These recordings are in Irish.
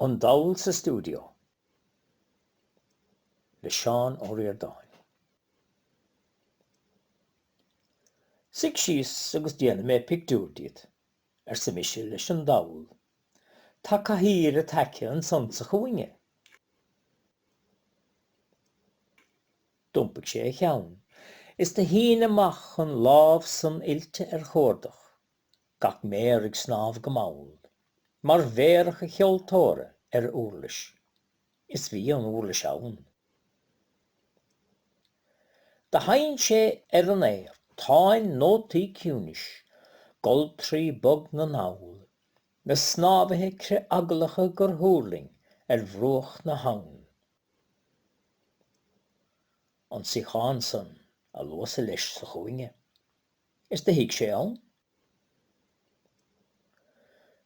Dall San Studio. Seán Ó Ríordáin. Sig síos agus déanam mé pictiúrtaíod sa mise leis an domhail. Tá cathaoir a taice an sonsa chuaine. Dumpaigh sé cheann. Is de hín amach an lámh san ilte chórdach, gach méar ag snámh go maul, mar bhéarach a cheoltóra uirlis. Is bhí an uirlis ann. De hain sé an éir, táin nótaí ciúnis, goltrí bog na naul, na snábithe cre aglacha gur thuirling bhruach na hang. An Seán san a luas leis sa chuaine. Is de hiic sé ann?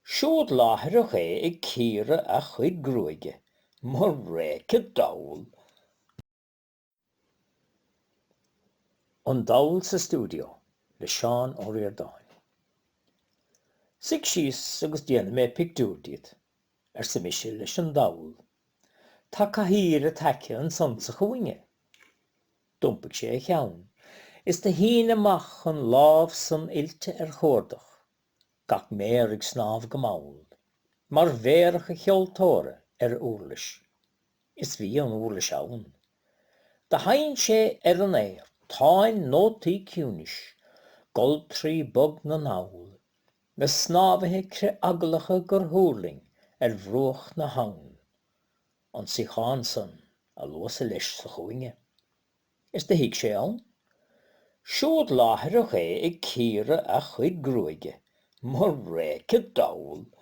Siúd láthair é ag círe a chuid gruaige, mar réice domhail. Dall San Studio, Seán Ó Ríordáin. Sig síos agus déanam mé pictiúrtaíod sa mise leis an domhail. Tá cathaoir a taice an sonsa chuaine. Dumpaigh sé cheann. Is de hín amach an lámh san ilte chórdach, gach méar ag snámh go maul, mar bhéarach a cheoltóra uirlis. Is bhí an uirlis ann. De hain sé an éir, táin nótaí ciúnis, goltrí bog na naul, na snábithe cre aglacha gur thuirling bhruach na hang. An Seán san a luas leis sa chuaine. Is de hiic sé ann? Siúd láthair é ag círe a chuid gruaige, mar réice domhail.